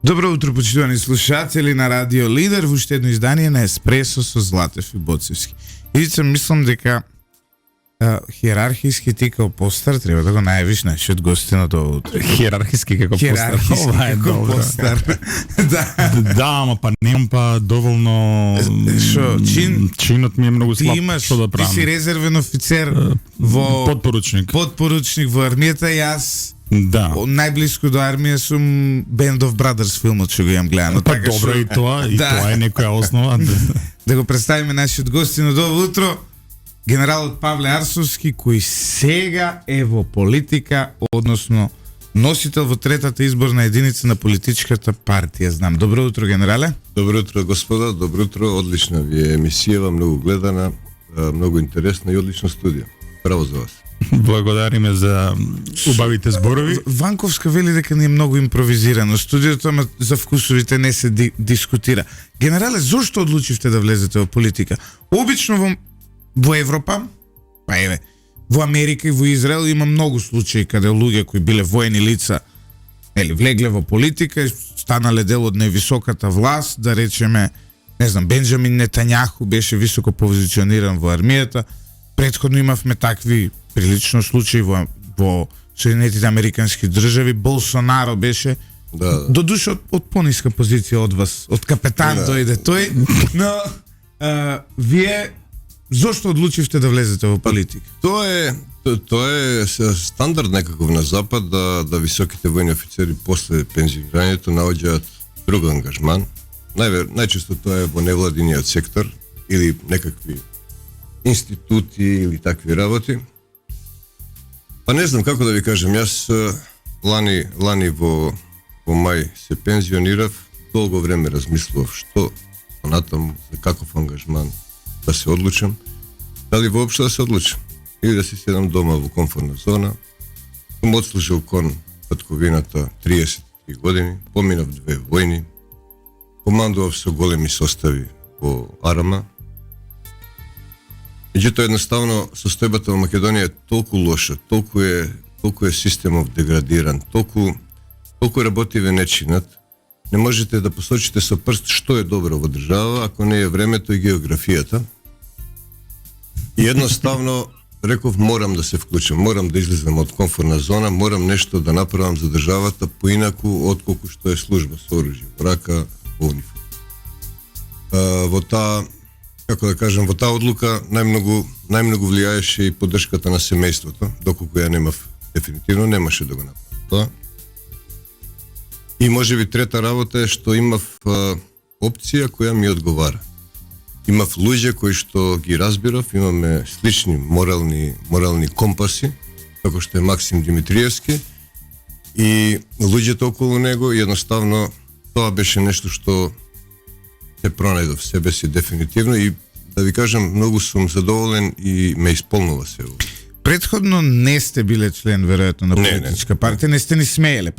Добро утро, почитувани слушатели на Радио Лидер, во уште едно издание на Еспресо со Златев и Боцевски. Ивица, мислам дека хиерархиски ти као постар треба да го најавиш нашиот гостин од ово утро. Хиерархиски како постар. Ова е добро. Постар. Да, ама па немам па доволно Шо, чинот ми е многу слаб. Ти имаш, што да ти правам? си резервен офицер во Подпоручник. подпоручник во армијата, јас Да. најблиску до армија сум Band of Brothers филмот што го имам гледано. Па добро и тоа е некоја основа. Да го представиме нашиот гостин од ово утро, генералот Павле Арсовски, кој сега е во политика, односно носител во третата изборна единица на политичката партија. Знам. Добро утро, генерале. Добро утро, господа, добро утро, одлична ви е емисијава, многу гледана, многу интересна и одлична студија. Браво за вас. Благодариме за убавите зборови. Ванковска вели дека не е многу импровизирано студиото, ама за вкусовите не се дискутира. Генерале, зошто одлучивте да влезете во политика? Обично во Европа, па еве, во Америка и во Израел има многу случаи каде луѓе кои биле воени лица влегле во политика и станале дел од највисоката власт, да речеме, не знам, Бенџамин Нетањаху беше високо позициониран во армијата. Претходно имавме такви прилично случаи во Соединетите Американски држави. Болсонаро беше додуше од пониска позиција од вас, од капетан дојде тој, но вие зошто одлучивте да влезете во политика? Тоа е стандард некаков на запад да високите војни офицери после пензионирањето наоѓаат друг ангажман. Најчесто тоа е во невладиниот сектор или некакви институти или такви работи. Па не знам како да ви кажем, јас лани во мај се пензионирав, долго време размислував што понатаму, за каков ангажман да се одлучам, дали воопшто да се одлучам или да си седам дома во комфортна зона. Сум отслужил кон патковината 33 години, поминав 2 војни, командував со големи состави во Арама. Меѓутоа едноставно состојбата во Македонија е толку лоша, толку е системов деградиран, толку работиве не чинат. Не можете да посочите со прст што е добро во држава, ако не е времето и географијата. И едноставно реков морам да се вклучам, морам да излезам од комфортна зона, морам нешто да направам за државата поинаку отколку што е служба со оружје во рака, во униформа. Во таа, како да кажем, во таа одлука најмногу влијаеше и поддршката на семејството, доколку ја немав, дефинитивно немаше да го направам тоа. И можеби трета работа е што имав опција која ми одговара. Имав луѓе кои што ги разбирав, имаме слични морални компаси, како што е Максим Димитриевски, и луѓето околу него, едноставно тоа беше нешто што се пронајдов себе си дефинитивно и да ви кажам, многу сум задоволен и ме исполнува се. Предходно не сте биле член веројатно на политичка партија, не сте ни смееле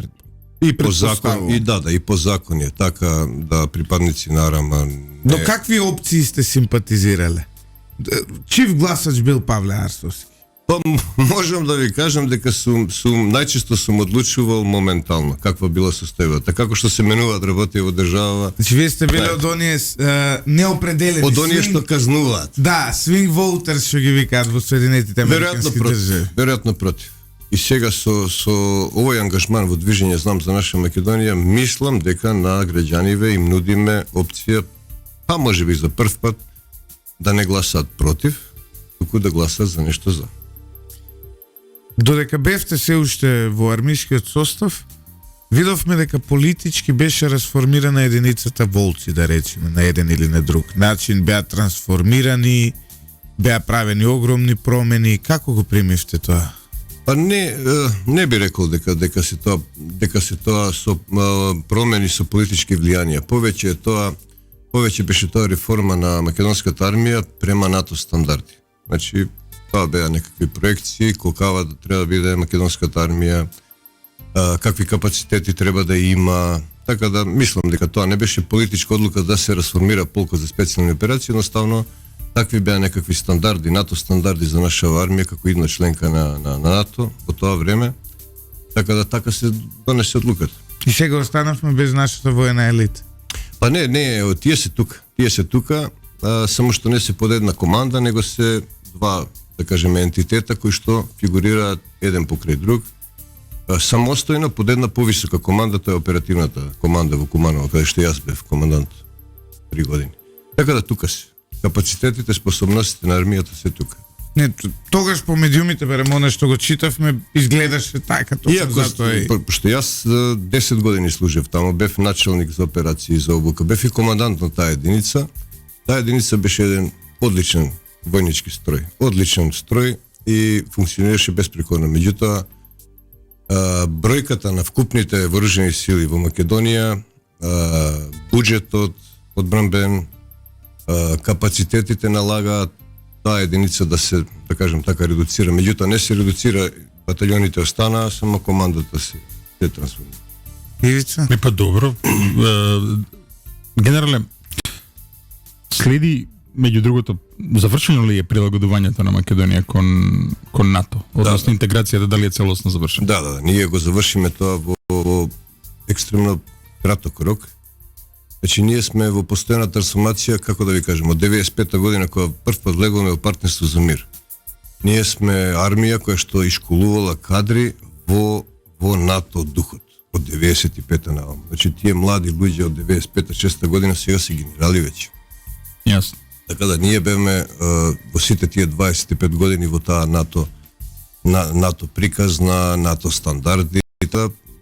и по закон, и по закон е така да припадници на Арама. До какви опции сте симпатизирале? Чив гласач бил Павле Арсовски? Па можам да ви кажам дека најчесто сум одлучувал моментално каква била состојбата, како што се менуваат работи во држава. Значи вие сте биле од оние неопределени, од оние што казнуваат. Да, swing voters што ги викаат во Соединетите Американски држави. Веројатно против. И сега со овој ангажман во движење Знам за наша Македонија, мислам дека на граѓаниве им нудиме опција, па можеби за прв пат, да не гласаат против, туку да гласаат за нешто за. Додека бевте се уште во армискиот состав, видовме дека политички беше расформирана единицата волци, да речеме, на еден или на друг начин, беа трансформирани, беа правени огромни промени. Како го примивте тоа? Па не би рекол дека се тоа со промени со политички влијанија. Повеќе беше тоа реформа на македонската армија према НАТО стандарди. Значи, тоа беа некакви проекции, колкава да треба да биде македонската армија, какви капацитети треба да има. Така да мислам дека тоа не беше политичка одлука да се расформира полка за специјални операции, едноставно такви беа некакви стандарди, НАТО стандарди за нашава армија како една членка на НАТО во тоа време. Така се донесе одлуката. И сега останавме без нашата воена елита. Па не, тие се тука, само што не се под една команда, него се два, да кажеме, ентитета кои што фигурираат еден покрај друг, самостојно под една повисока команда, тоа е оперативната команда во Куманово, каде што јас бев командант 3 години. Така да тука се. Капацитетите, способностите на армијата се тука. Не, тогаш по медиумите беремо што го читавме, изгледаше така точно затоа и... Пошто јас 10 години служев таму, бев началник за операции за обука, бев и командант на таа единица. Таа единица беше еден одличен војнички строј, одличен строј и функционираше безпрекорно. Меѓутоа, бројката на вкупните вооружени сили во Македонија, буџетот одбранбен, капацитетите налагаат таа единица да се, да кажем така, редуцира. Меѓутоа не се редуцира, батальоните останаа, само командата се трансформира. Ивица? Па добро. Генерале, следи, меѓу другото, завршено ли е прилагодувањето на Македонија кон НАТО? Односно интеграцијата, дали е целосно завршена? Да, ние го завршиме тоа во екстремно краток рок. Значи, ние сме во постојана трансформација, како да ви кажем, од 95-та година, кога прв пат влегуваме во партнерство за мир. Ние сме армија која што ишколувала кадри во НАТО духот, од 95-та наваму. Значи, тие млади луѓе од 95-та, 6-та година сега се генерали веќе. Јасно. Така да, ние беме во сите тие 25 години во таа НАТО приказ на НАТО стандарди.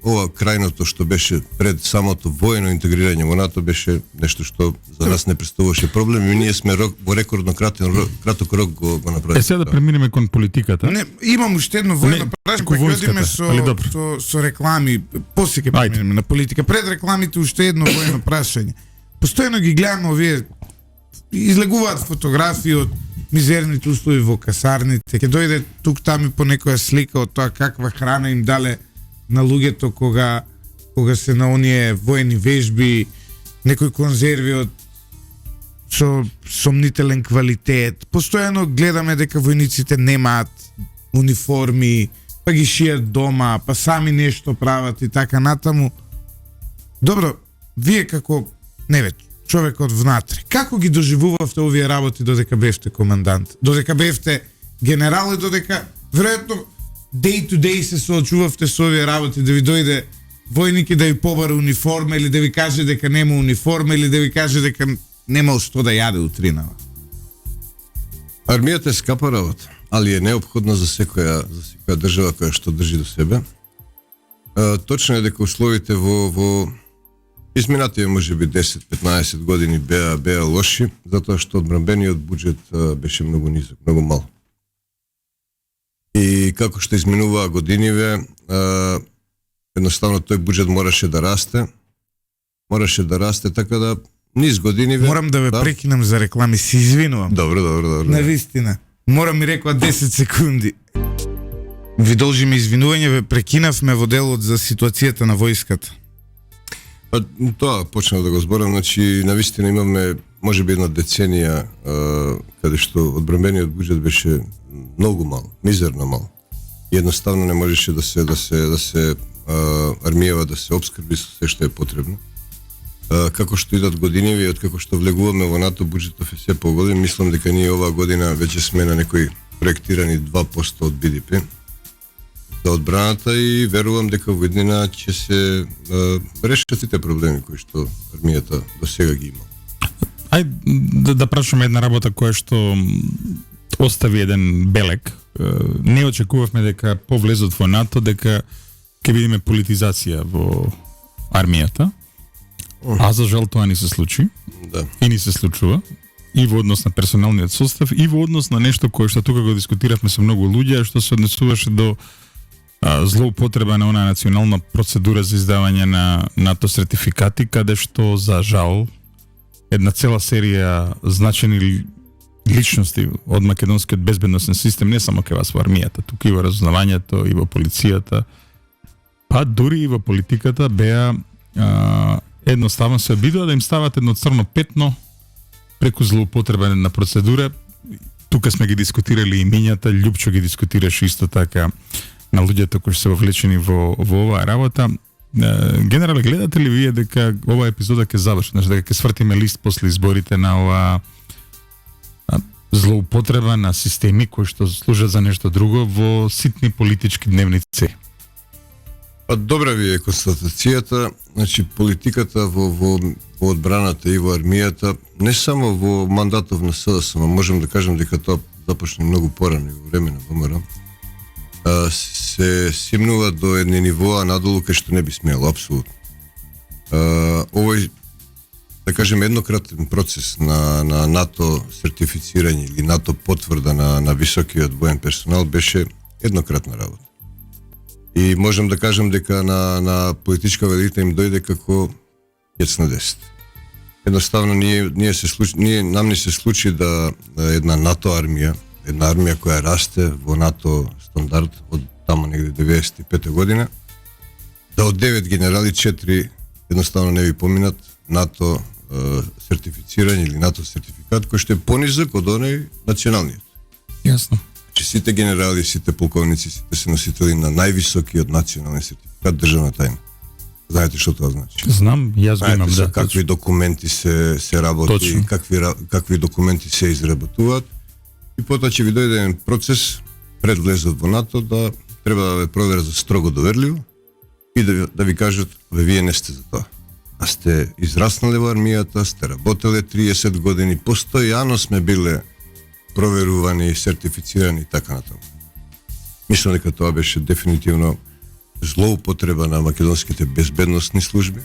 Ова крајното што беше пред самото воено интегрирање во НАТО беше нешто што за нас не представуваше проблем и ние сме во рекордно краток рок го направивме. Сега да преминеме кон политиката. Не, имам уште едно воено прашање, па ќе со реклами, после ќе преминеме на политика. Пред рекламите уште едно воено прашање. Постојано ги гледаме овие, излегуваат фотографии од мизерните услови во касарните. Ќе дојде тук таму по некоја слика од тоа каква храна им дале на луѓето кога се на оние воени вежби, некои конзерви од со сомнителен квалитет. Постојано гледаме дека војниците немаат униформи, па ги шијат дома, па сами нешто прават и така натаму. Добро, вие како човек од внатре, како ги доживувавте овие работи додека бевте командант? Додека бевте генерал и додека веројатно day to day се соочувавте со овие работи, да ви дојде војник и да ви побара униформа или да ви каже дека нема униформа или да ви каже дека немал што да јаде утринава. Армијата е скапа работа, али е неопходна за секоја држава која што држи до себе. Точно е дека условите во изминативе можеби 10-15 години беа лоши, затоа што одбранбениот буџет беше многу низок, многу мал. И како што изминуваа годиниве, едноставно тој буџет мораше да расте, така да низ годиниве... Морам да ве прекинам за реклами, се извинувам. Добро. Навистина. Морам ми рекла 10 секунди. Ви должиме извинување, ве прекинавме во делот за ситуацијата на војската. Тоа почнав да го зборам, значи навистина имаме можеби една деценија каде што одбранбениот буџет беше многу мал, мизерно мал. Едноставно не можеше да се армијава да се обскрби со се што е потребно. Како што идат годиниви и откако што влегуваме во НАТО, буџетов е се поголем, мислам дека ние оваа година веќе сме на некои проектирани 2% од БДП за одбраната и верувам дека во иднина ќе се решат сите проблеми кои што армијата до сега ги има. Ајде да прашаме една работа која што остави еден белег. Не очекувавме дека по влезот во НАТО дека ќе видиме политизација во армијата. А за жал тоа не се случи. Да. И не се случува. И во однос на персоналниот состав, и во однос на нешто кое што тука го дискутиравме со многу луѓе, што се однесуваше до злоупотреба на онаа национална процедура за издавање на НАТО сертификати, каде што за жал една цела серија значени личности од македонскиот безбедносен систем, не само кај вас во армијата, тука и во разузнавањето, и во полицијата, па дури и во политиката беа едноставно се обидува да им стават едно црно петно преку злоупотреба на процедура. Тука сме ги дискутирали имињата, Љупчо ги дискутираше исто така на луѓето кои се вовлечени во оваа работа. Генерале, гледате ли вие дека ова епизода ќе заврши, значи дека ќе свртиме лист после изборите на ова злоупотреба на системи кои што служат за нешто друго во ситни политички дневници? Па добра ви е констатацијата, значи политиката во одбраната и во армијата, не само во мандатов на СДСМ, можем да кажем дека тоа започне многу порано и во време на ВМРО, се симнува до едни нивоа надолу кај што не би смело, апсолутно. Овој, да кажем, еднократен процес на НАТО сертифицирање или НАТО потврда на високиот воен персонал беше еднократна работа. И можем да кажем дека на политичка елита им дојде како јац на 10. Едноставно нам не се случи да една НАТО армија, една армија која расте во НАТО стандард од тамо негде 95 година, да од 9 генерали 4 едноставно не ви поминат НАТО сертифицирање или НАТО сертификат кој што е понизок од оној националниот. Јасно. Че сите генерали, сите полковници, сите се носители на највисокиот национален сертификат државна тајна. Знаете што тоа значи? Знам, јас го имам, да. Какви документи се работи, какви документи се изработуваат и потоа ќе ви дојде еден процес пред влезот во НАТО да треба да ве проверат за строго доверливо и да ви кажат, вие не сте за тоа. А сте израснале во армијата, сте работеле 30 години, постојано сме биле проверувани, сертифицирани и така натаму. Мислам дека тоа беше дефинитивно злоупотреба на македонските безбедносни служби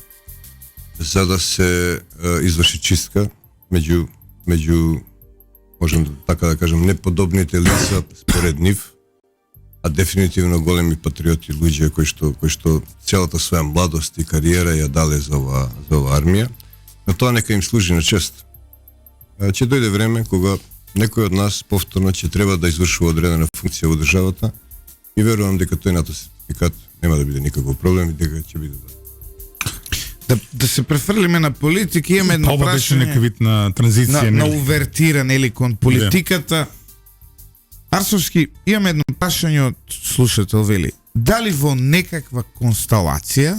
за да се изврши чистка меѓу можем така да кажем неподобните лица според нив, а дефинитивно големи патриоти, луѓе кои што целата своја младост и кариера ја дале за ова армија, но тоа нека им служи на чест. Ќе дојде време кога некој од нас повторно ќе треба да извршува одредена функција во државата и верувам дека тој НАТО сертификат нема да биде никаков проблем и дека ќе биде да се префрлиме на политика, имаме едно Ова беше прашање некој вид на транзиција, на увертира, нели, кон политиката. Арсовски, имаме едно прашање од слушател, вели, дали во некаква констелација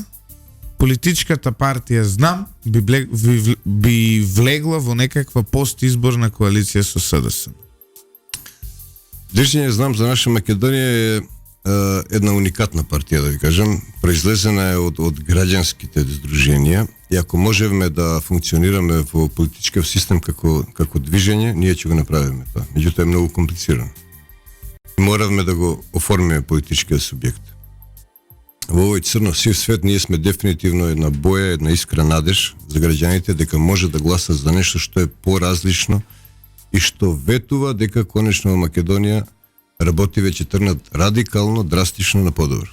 политичката партија Знам би влегла во некаква постизборна коалиција со СДСМ? Движење Знам за наша Македонија е една уникатна партија, да ви кажам, произлезена е од граѓанските здруженија и ако можеме да функционираме во политичкиот систем како движење, ние ќе го направиме тоа. Меѓутоа е многу комплицирано. И моравме да го оформиме политичкиот субјект. Во овој црно-сив свет ние сме дефинитивно една боја, една искра надеж за граѓаните дека може да гласат за нешто што е поразлично и што ветува дека конечно во Македонија работи веќе тргнат радикално, драстично на подобро.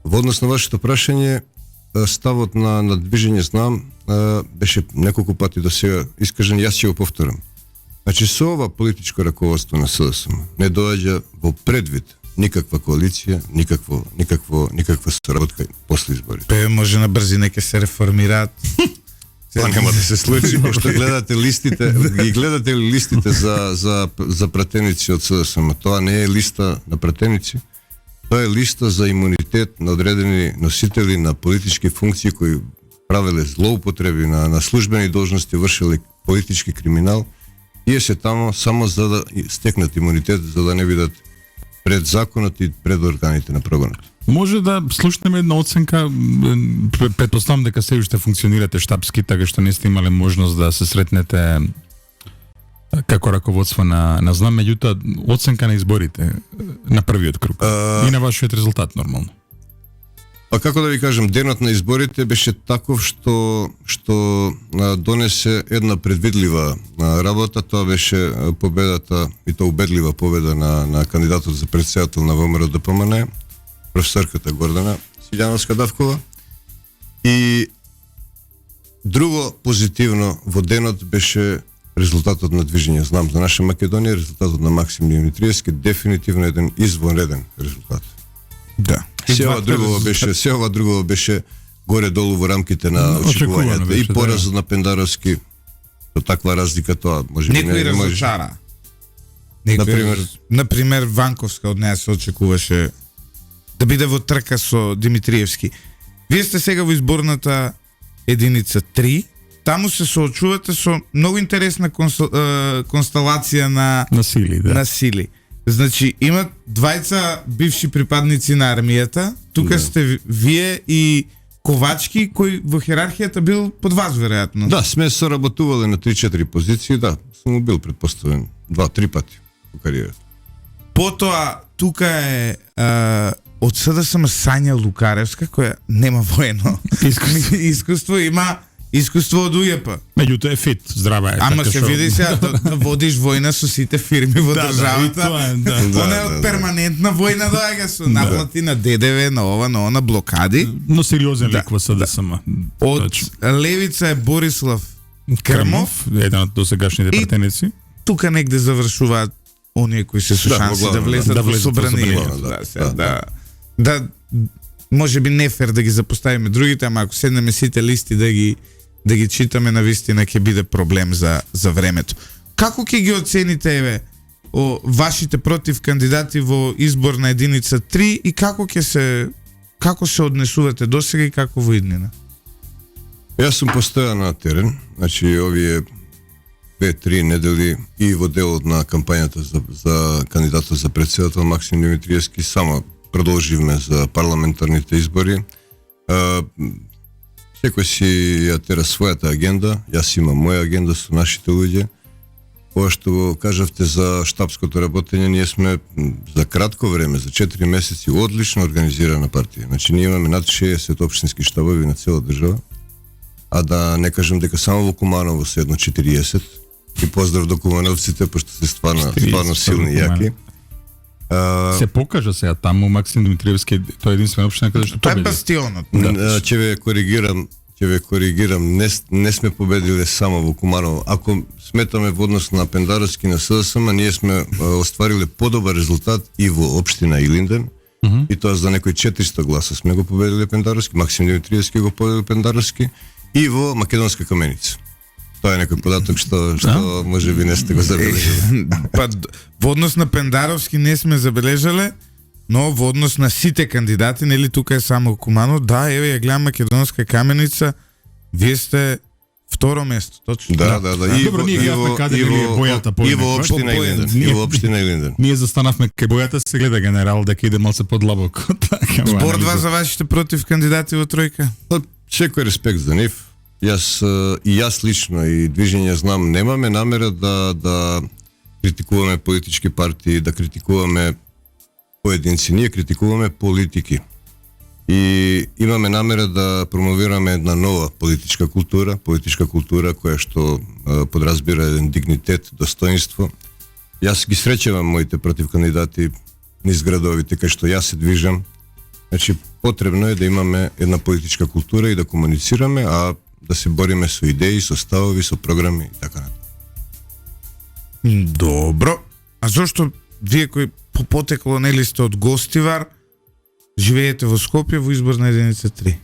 Во однос на вашето прашање, ставот на движење Знам беше неколку пати до сега искажен, јас ќе го повторам. Значи со ова политичко раководство на СДСМ не доаѓа во предвид никаква коалиција, никаква соработка после изборите. Пе може на брзина ќе се реформираат. Тоа нема да се случи, пошто гледате листите за пратеници од СДСМ. Тоа не е листа на пратеници, тоа е листа за имунитет на одредени носители на политички функции кои правеле злоупотреби на службени должности, вршеле политички криминал. Тие се тамо само за да стекнат имунитет, за да не бидат пред законот и пред органите на прогонот. Може да слушнеме една оценка, претпоставам дека се уште функционирате штабски, така што не сте имале можност да се сретнете како раководство на Знам, меѓутоа оценка на изборите на првиот круг и на вашиот резултат нормално. А како да ви кажам, денот на изборите беше таков што донесе една предвидлива работа, тоа беше победата и тоа убедлива победа на кандидатот за претседател на ВМРО ДПМН, професорката Гордана Силјановска-Давкова. И друго позитивно во денот беше резултатот на движење Знам за наша Македонија, резултатот на Максим Димитриевски, дефинитивно еден извонреден резултат. Да. Се ова друго беше горе-долу во рамките на очекувањата. И поразот на Пендаровски, до таква разлика тоа може би некој разочара. Например, Ванковска од неја се очекуваше да биде во трка со Димитриевски. Вие сте сега во изборната единица 3. Таму се соочувате со многу интересна констелација на Насили, да. на сили. Значи, имат двајца бивши припадници на армијата, тука сте вие и Ковачки, кој во хиерархијата бил под вас, веројатно. Да, сме соработували на 3-4 позиции, да, сум му бил предпоставен 2-3 пати во кариерата. Потоа, тука е од СДСМ Сања Лукаревска, која нема воено искуство, има искуство од УЈП. Меѓутоа е фит, здрава е. Ама така се што- види сега да водиш војна со сите фирми во Да, државата. и тоа е, да. Она е од перманентна војна доаѓа со наплати на ДДВ, на ова, на она, блокади. Но сериозен лик во СДСМ. Од Точно. левица е Борислав Крмов. еден од досегашните И- пратеници. Тука негде завршуваат оние кои се со Да, шанси во да главно, влезат да во влезат во собранието. собранието, Да, сега, да. да, може би не фер да ги запоставиме другите, ама ако седнеме сите листи да ги читаме, навистина ќе биде проблем за времето. Како ќе ги оцените вашите против кандидати во изборна единица 3 и како се однесувате досега и како во иднина? Јас сум постојан на терен, значи овие 2-3 недели и во делот на кампањата за кандидатот за претседател Максим Димитриевски само продолживме за парламентарните избори. Секој си ја тера својата агенда, јас имам моја агенда со нашите луѓе. Ова што го кажавте за штабското работење, ние сме за кратко време, за 4 месеци, одлично организирана партија. Значи ние имаме над 60 општински штабови на цела држава, а да не кажем дека само во Куманово се едно 40. И поздрав до кумановците, пошто се стварно силни и јаки. Се покажа сега таму Максим Димитриевски, тој е единствена општина каде што Тоа е победи. бастионот. Ќе ве коригирам, не сме победиле само во Куманово. Ако сметаме во однос на Пендаровски на СДСМ, ние сме оствариле подобар резултат и во општина Илинден, и тоа за некои 400 гласа сме го победиле Пендаровски, Максим Димитриевски го победил Пендаровски, и во Македонска Каменица. Тоа е некој податок што може би не сте го забележали. Па во однос на Пендаровски не сме забележале, но во однос на сите кандидати, нели тука е само Кумано, да, еве ја гледам Македонска Каменица, вие сте второ место, точно. Да. Добро, ние гледавме каде ли е бојата по и во општина Илинден. И во општина Илинден. Ние застанавме кај бојата, се гледа генерал дека иде малце подлабоко. Така, Збор два за вашите против кандидати во тројка. Секој респект за нив. Јас лично и движење знам, немаме намера да критикуваме политички партии, да критикуваме поединци, ние критикуваме политики. И имаме намера да промовираме една нова политичка култура која што подразбира еден дигнитет, достоинство. Јас ги среќавам моите против кандидати низ градовите кај што јас се движам. Значи, потребно е да имаме една политичка култура и да комуницираме, а да се бориме со идеи, со ставови, со програми и така натаму. Добро. А зошто вие кои по потекло нели сте од Гостивар, живеете во Скопје во изборна единица 3?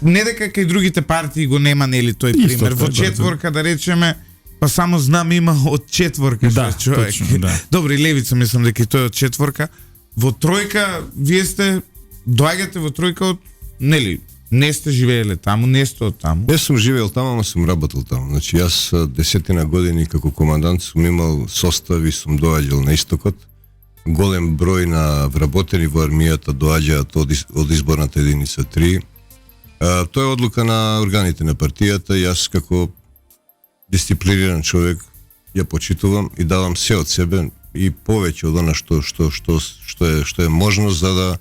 Не дека кај другите партии го нема нели тој Исто пример. Во така, четворка да речеме, па само знам има од четворка Да, што е човек. точно, да. Добро, и левица мислам дека и тој од четворка. Во тројка вие сте доаѓате во тројка од нели не сте живееле таму, не сте од таму. Не сум живеел таму, ама сум работел таму. Значи јас 10 години како командант сум имал состави, сум доаѓал на истокот. Голем број на вработени во армијата доаѓаат од изборната единица 3. Тоа е одлука на органите на партијата. Јас како дисциплиниран човек ја почитувам и давам се од себе и повеќе од она што е можно за да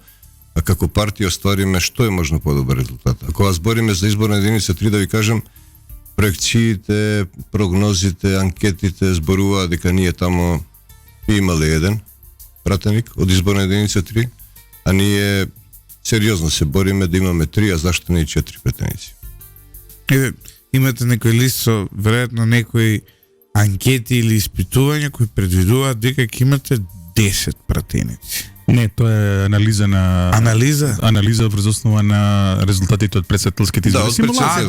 како партија оствариме што е можно подобар резултат. Ако вас бориме за изборна единица 3, да ви кажем, проекциите, прогнозите, анкетите зборуваат дека ние тамо имале еден пратеник од изборна единица 3, а ние сериозно се бориме да имаме 3, а зашто не и 4 пратеници. Имате некој лист со веројатно некои анкети или испитувања кои предвидуваат дека ќе имате 10 пратеници. Не, тоа е анализа на анализа врз основа на резултатите од претседателските избори.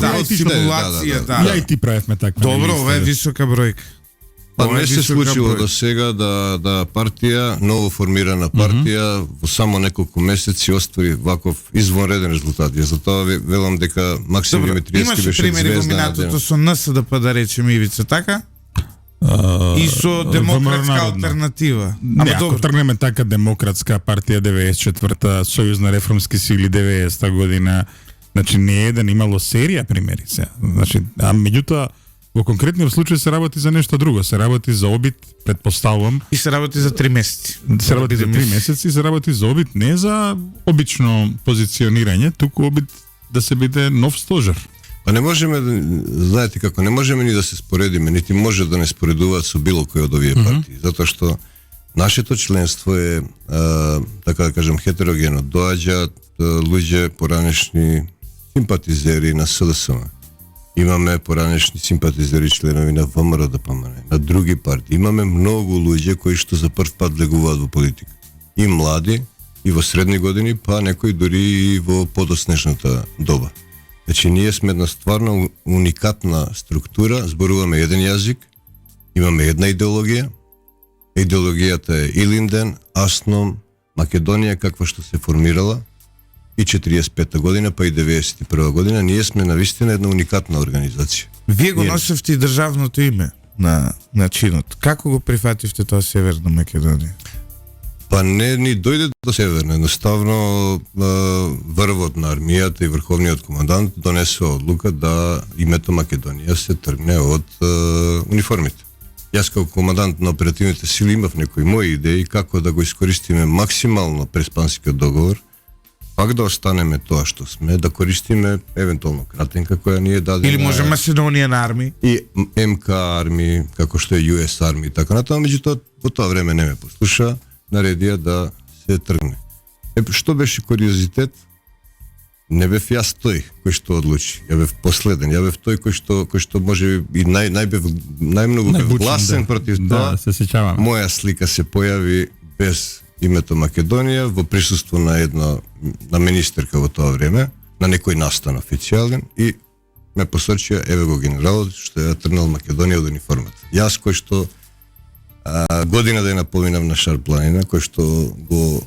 Да, од симулација, да. Ја и ти правевме таква. Добро, листа, ова е да. висока бројка. Па Ова е не се висока случило број. до сега да партија, ново формирана партија, во само неколку месеци оствари ваков извонреден резултат. Ја затоа велам дека Максим Добро, Димитриевски имаше беше примери во звезда на минатото денот. со НСДП, да речем Ивица, така? И со демократска алтернатива. Не, ако тргнеме така, Демократска партија 94-та, Сојузна реформски сили 90-та година, значи не е еден, имало серија примери се. Значи, а меѓутоа во конкретниот случај се работи за нешто друго, се работи за обид, предпоставувам, И се работи за 3 месеци. се работи за 3 месеци, се работи за обид не за обично позиционирање, туку обид да се биде нов стожер. Па не можеме, знаете како, не можеме ни да се споредиме, нити може да не споредуваат со било кој од овие партии, затоа што нашето членство е, така да кажем, хетерогено. Доаѓаат луѓе поранешни симпатизери на СДСМ. Имаме поранешни симпатизери членови на ВМРО-ДПМН, на други партии. Имаме многу луѓе кои што за прв пат влегуваат во политика. И млади, и во средни години, па некои дури и во подоснежната доба. Значи, ние сме една стварно уникатна структура, зборуваме еден јазик, имаме една идеологија. Идеологијата е Илинден, Асном, Македонија, каква што се формирала и 45-та година, па и 91-та година. Ние сме навистина една уникатна организација. Вие го Ние- носевте и државното име на чинот. Како го прифативте тоа Северна Македонија? Па не ни дојде до Северна, едноставно врвот на армијата и врховниот командант донесе одлука да името Македонија се тргне од униформите. Јас како командант на оперативните сили имав некои мои идеи како да го искористиме максимално преспанскиот договор, пак да останеме тоа што сме, да користиме евентуално кратенка која ни е дадена. Или може Македонија на армии? И МК армии, како што е US армии и така натаму, меѓутоа во тоа време не ме послуша, наредија да се тргне. Што беше куриозитет? Не бев јас тој кој што одлучи. Ја бев последен, ја бев тој кој што може и најмногу бев Најбучен, гласен против тоа. Да, се сеќавам. Моја слика се појави без името Македонија во присуство на министерка во тоа време, на некој настан официјален и ме посочија еве го генералот што ја тргнал Македонија од униформата. Јас кој што година да ја напоминам на Шарпланина, кој што го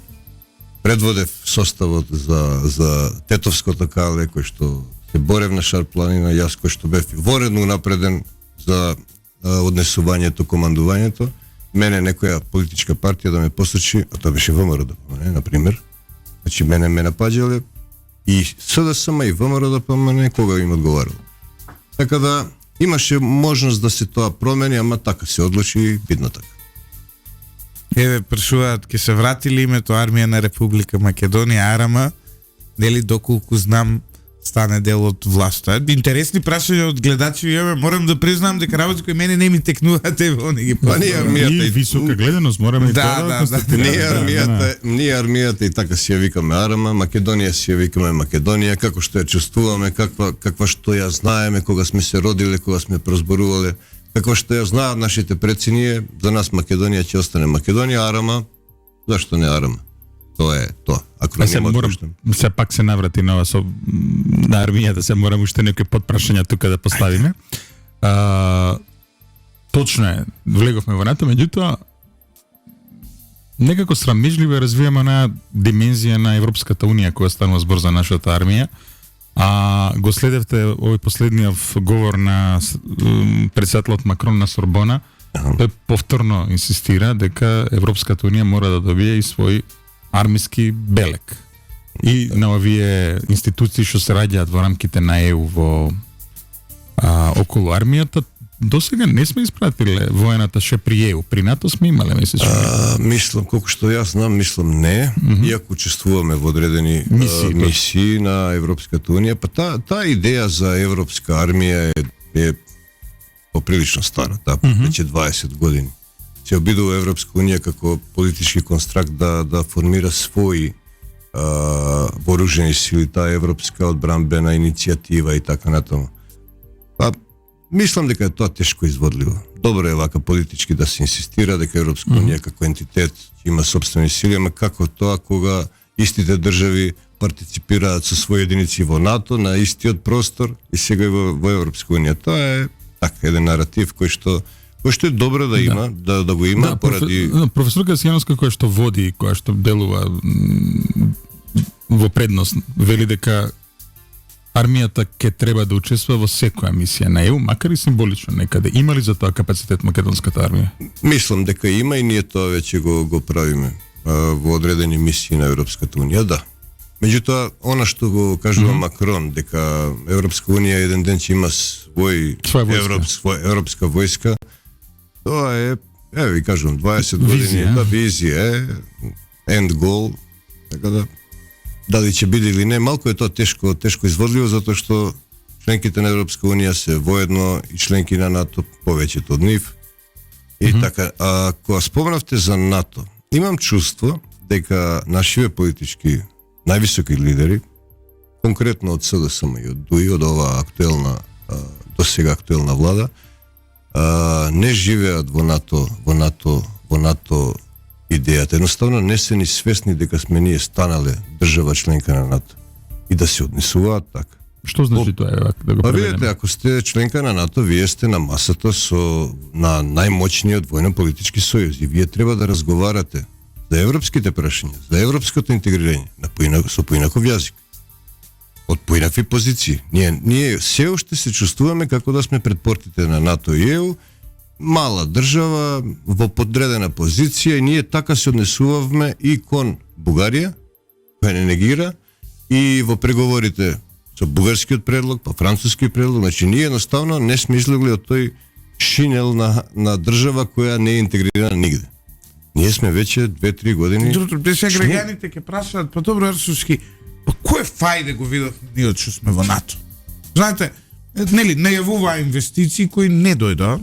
предводев составот за Тетовското кале, кој што се борев на Шарпланина, јас кој што бев воредно напреден за однесувањето, командувањето, мене некоја политичка партија да ме посочи, а тоа беше ВМРО-ДПМН, например. Значи мене ме напаѓале и СДСМ и ВМРО-ДПМН кога им одговарало. Така да имаше можност да се тоа промени, ама така се одлучи и бидно така. Еве, прашуваат, ке се врати ли името Армија на Република Македонија, АРМ, нели доколку знам стане дел од власта. Интересни прашања од гледачи, ја морам да признам дека работи кои мене не ми текнуваат, еве, они ги Па ние армијата И висока гледаност мораме и Да, тоа да, констатираме. Ние армијата и така си ја викаме АРМ, Македонија си ја викаме Македонија, како што ја чувствуваме, каква што ја знаеме кога сме се родиле, кога сме прозборувале, какво што ја знаат нашите предци, ние за нас Македонија ќе остане Македонија, АРМ, зашто не АРМ? Тоа е тоа. Се морам, се пак се наврати на ова со на армијата, се морам уште некои подпрашања тука да поставиме. Точно е, влеговме во нато, меѓутоа некако срамежливо развиваме на димензија на Европската унија која станува збор за нашата армија. Го следевте овој последниот говор на председателот Макрон на Сорбона. Тој повторно инсистира дека Европската унија мора да добие и свој армиски белек. И на овие институции што се раѓаат во рамките на ЕУ во околу армијата, досега не сме испратиле воената ше при ЕУ. При НАТО сме имале месечно. Мислам, колку што јас знам, мислам не, иако учествуваме во одредени мисии на Европската унија, па таа идеја за европска армија е поприлично стара, веќе 20 години. Се обидува Европска унија како политички констракт да формира своји вооружени сили, таа европска одбранбена иницијатива и така натаму. Па мислам дека е тоа тешко изводливо. Добро е вака политички да се инсистира дека Европска унија како ентитет има сопствени сили, ама како тоа кога истите држави партиципираат со своји единици во НАТО на истиот простор и сега и во Европска унија. Тоа е така еден наратив кој што Кој што е добро да има, да го има поради... Професорка Сијановска која што води, која што делува во предност, вели дека армијата ќе треба да учествува во секоја мисија на ЕУ, макар и символично некаде. Има ли за тоа капацитет македонската армија? Мислам дека има и ние тоа веќе го правиме во одредени мисии на Европската Унија, да. Меѓутоа, она што го кажува Макрон, дека Европска Унија еден ден ќе има европска војска, тоа е, ви кажувам, 20 години, визија е, end goal, така да, дали ќе биде или не, малку е тоа тешко изводливо, затоа што членките на Европска Унија се воедно и членки на НАТО, повеќето од нив. И така, кога спомнавте за НАТО, имам чувство дека нашиве политички највисоки лидери, конкретно од СДСМ и од ДУИ, од оваа актуелна, досега актуелна влада, не живеат во НАТО идејата. Едноставно не се ни свесни дека сме ние станале држава членка на НАТО и да се однесуваат така. Што значи тоа, да го преведеме? Видете, ако сте членка на НАТО, вие сте на масата на најмоćниот војно-политички сојуз и вие треба да разговарате за европските прашања, за европското интегрирање со поинаков јазик, од поинакви позиции. Ние се уште се чувствуваме како да сме пред портите на НАТО и ЕУ, мала држава во подредена позиција, и ние така се однесувавме и кон Бугарија, која не негира, и во преговорите со бугарскиот предлог, па францускиот предлог. Значи ние едноставно не сме излегли од тој шинел на држава која не е интегрирана нигде. Ние сме веќе 2-3 години. Другото, сега граѓаните ќе прашаат, па добро, Арсуски, па кој фајде го видовме ние што сме во НАТО? Знаете, нели, најавуваа инвестиции кои не дојдоа,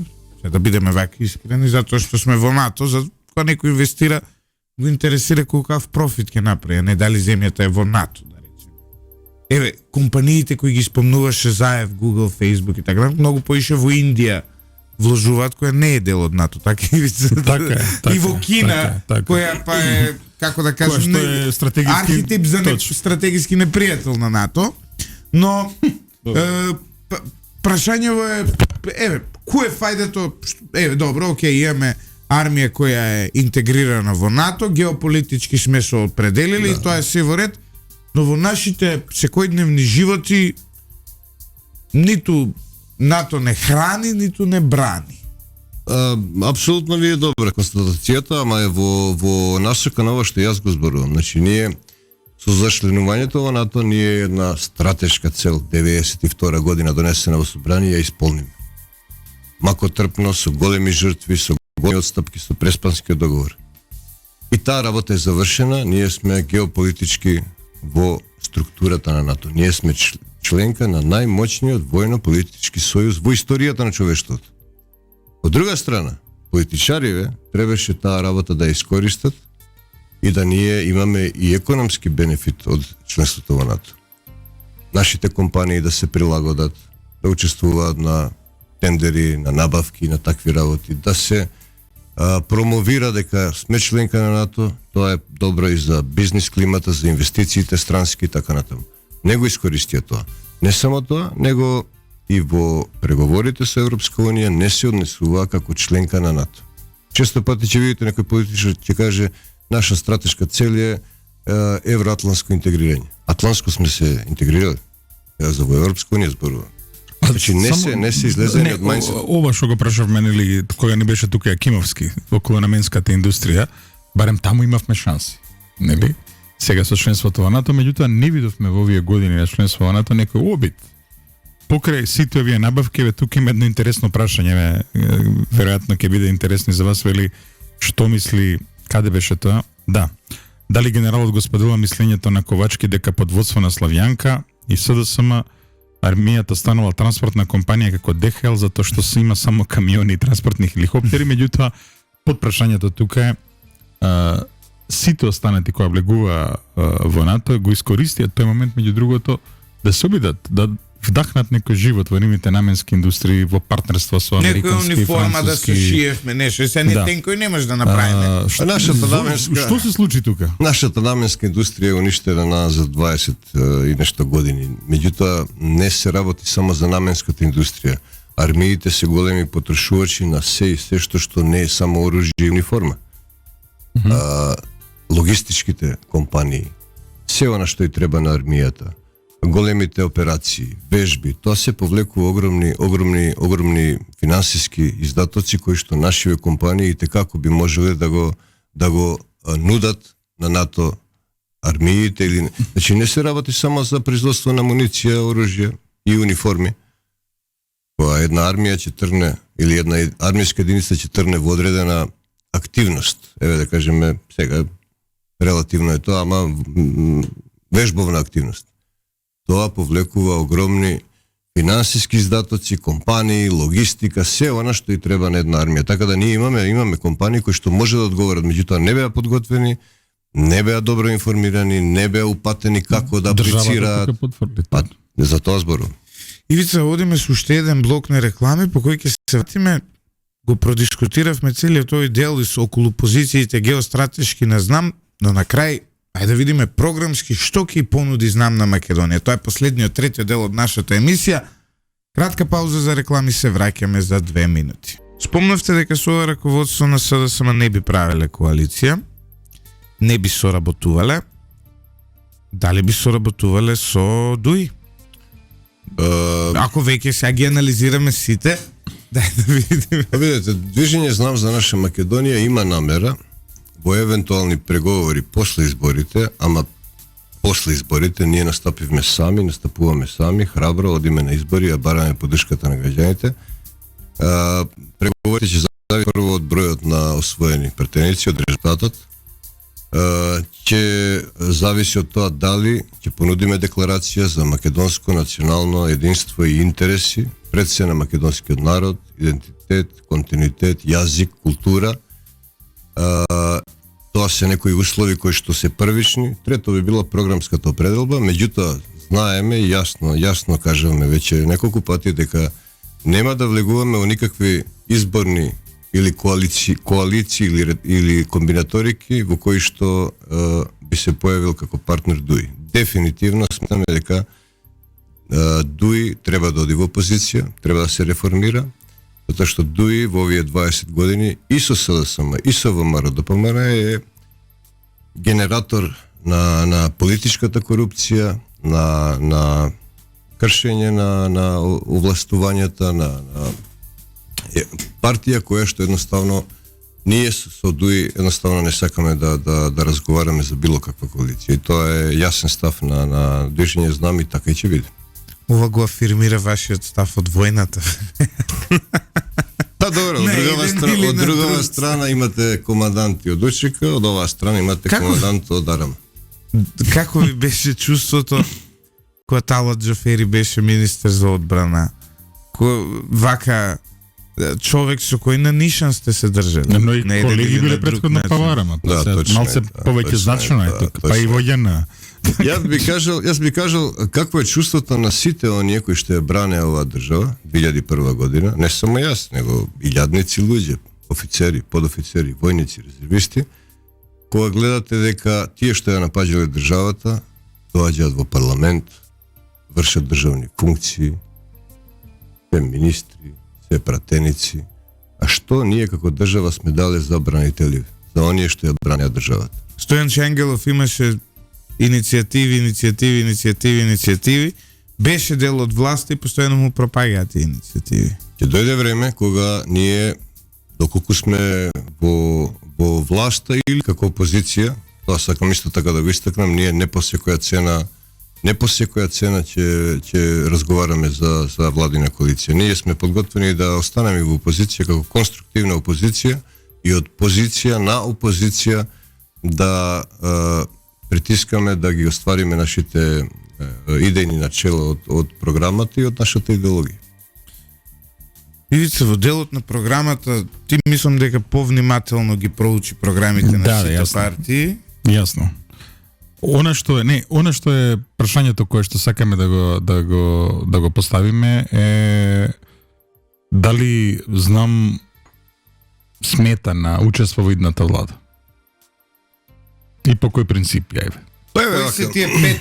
да бидеме вака искрени, затоа што сме во НАТО, за кога некој инвестира, го интересира колкав профит ќе направи, не дали земјата е во НАТО, да речеме. Еве, компаниите кои ги спомнуваше Заев, Google, Facebook и така, многу поише во Индија вложуваат, која не е дел од НАТО, така и во Кина, која па е, како да кажем, архетип за стратегиски непријател на НАТО, но прашањето е, еве, кој е фајдето, еве, добро, окей, имаме армија која е интегрирана во НАТО, геополитички сме се определили, и тоа е се во ред, но во нашите секојдневни животи ниту НАТО не храни, ниту не брани. Апсолутно ви е добра констатацијата, ама е во насока на ова што јас го зборувам. Значи, ние со зашленувањето во НАТО, ние една стратешка цел 92 година донесена во собрание ја исполниме. Мако трпно, со големи жртви, со големи отстапки, со Преспанскиот договор. И таа работа е завршена, ние сме геополитички во структурата на НАТО. Ние сме членка на најмоćниот војно-политички сојуз во историјата на човештвото. Од друга страна, политичариве требаше таа работа да ја искористат и да ние имаме и економски бенефит од членството во НАТО. Нашите компании да се прилагодат, да учествуваат на тендери, на набавки, на такви работи, да се промовира дека сме членка на НАТО, тоа е добро и за бизнис климата, за инвестициите странски и така натаму. Не го искористија тоа. Не само тоа, него и во преговорите со Европска Унија не се однесува како членка на НАТО. Често пати ќе видите некој политичар ќе каже наша стратешка цел е евроатлантско интегрирање. Атлантско сме се интегрирали. За во Европска Унија зборува. Значи не се излезени од мајнсет. Ова што го прашавме, нели, кога не беше тука Јакимовски, околу наменската индустрија, барем таму имавме шанси, нели? Сега со членството во НАТО, меѓутоа не видовме во овие години на членство во НАТО некој обид. Покрај сите овие набавки, тука има едно интересно прашање, веројатно ќе биде интересно за вас, вели, што мисли, каде беше тоа? Да. Дали генералот го споделува мислењето на Ковачки дека под водство на Славјанка и СДСМ армијата станала транспортна компанија како ДХЛ затоа што се има само камиони и транспортни хеликоптери, меѓутоа под прашањето тука е сите останати кои влегува во НАТО го искористија тој момент, меѓу другото, да се обидат, да вдахнат некој живот во нивните наменски индустрии, во партнерство со американски, некој униформа француски... да се шиевме, нешто, се не тенкој немаш да направиме. Што се случи тука? Нашата наменска индустрија е уништена за 20 и нешто години. Меѓутоа, не се работи само за наменската индустрија. армиите се големи потрошувачи на се што не е само оружје и униформа. Логистичките компании, се она што и треба на армијата, големите операции, вежби, тоа се повлекува огромни финансиски издатоци кои што нашиве компании како би можеле да го нудат на НАТО армиите или значи не се работи само за производство на муниција, оружје и униформи. Кога една армија ќе трне или една армијска единица ќе трне во одредена активност, еве да кажеме сега релативно е тоа, ама вежбовна активност. Тоа повлекува огромни финансиски издатоци, компании, логистика, се она што и треба на една армија. Така да ние имаме компании кои што може да одговорат, меѓутоа не беа подготвени, не беа добро информирани, не беа упатени како да аплицираат. За тоа зборувам. Ивица, одиме со уште еден блок на реклами по кој ќе се вратиме. Го продискутиравме целиот тој дел и со околу позициите геостратешки не знам, но на крај ајде да видиме програмски што ќе понуди знам на Македонија. Тоа е последниот, третиот дел од нашата емисија. Кратка пауза за реклами, се враќаме за 2 минути. Спомнавте дека со ова раководство на СДСМ не би правеле коалиција, не би соработувале. Дали би соработувале со ДУИ? Ако веќе сега ги анализираме сите, дај да видиме. Видете, Движење Знам за наша Македонија има намера во евентуални преговори после изборите, ама после изборите ние настапуваме сами, храбро, одиме на избори, а бараме поддршката на граѓаните. Преговорите ќе зависи прво од бројот на освоени претеници, од резултатот. Ќе зависи од тоа дали ќе понудиме декларација за македонско национално единство и интереси пред се на македонскиот народ, идентитет, континуитет, јазик, култура. Тоа се некои услови кои што се првични. Трето би била програмската определба, меѓутоа знаеме и јасно кажуваме веќе неколку пати дека нема да влегуваме во никакви изборни или коалиции или комбинаторики во кои што би се појавил како партнер ДУИ. Дефинитивно сметаме дека ДУИ треба да оди во опозиција, треба да се реформира, затоа што ДУИ во овие 20 години и со СДСМ и со ВМРО ДПМР е генератор на политичката корупција, на кршење на овластувањата, на партија која што едноставно ние со ДУИ едноставно не сакаме да разговараме за било каква коалиција. И тоа е јасен став на Движење Знам и така и ќе биде. Ова го афирмира вашиот став од војната. Да, добро, од другава страна имате команданти од УЧК, од оваа страна имате командант од Арама. Како ви беше чувството кога Талат Џафери беше министер за одбрана? Вака човек со кој на нишан сте се држали. Но и колеги биле претходно Паварама. Да, точно. Малце повеќе значено е тука, па и војна. Јас би кажал какво е чувството на сите оние кои што ја бране оваа држава 2001 година, не само јас, него илјадници луѓе, офицери, подофицери, војници, резервисти, кога гледате дека тие што ја напаѓале државата доаѓаат во парламент, вршат државни функции, се министри, се пратеници, а што ние како држава сме дале за бранители, за оние што ја бранеа државата. Стојан Шенгелов имаше иницијативи, беше дел од власта и постојано му пропагаат тие иницијативи. Ќе дојде време кога ние, доколку сме во власта или како опозиција, тоа сакам исто така да го истакнам, ние не по секоја цена ќе разговараме за владина коалиција. Ние сме подготвени да останеме во опозиција како конструктивна опозиција и од позиција на опозиција да притискаме да ги оствариме нашите идејни начела од програмата и од нашата идеологија. Ивица, во делот на програмата, ти мислам дека повнимателно ги проучи програмите на сите партии. Јасно. Она што е прашањето кое што сакаме да го поставиме е дали знам смета на учество во идната влада. И по кој принцип, јајве? Кои се тие 5?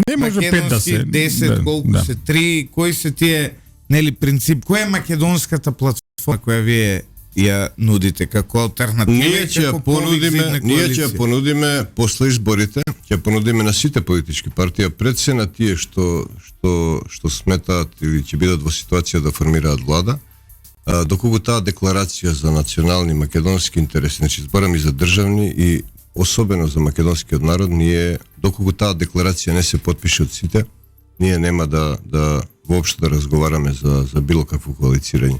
Не може 5 да се. 10, колку се 3, кои се тие нели принцип, која е македонската платформа која вие ја нудите како алтернатива? Ние ќе ја понудиме после изборите, ќе ја понудиме на сите политички партии, пред се на тие што сметаат или ќе бидат во ситуација да формираат влада, доколку таа декларација за национални македонски интереси, значи зборам и за државни и особено за македонскиот народ, ние доколку таа декларација не се потпише од сите, ние нема да воопшто да разговараме за било какво коалицирање.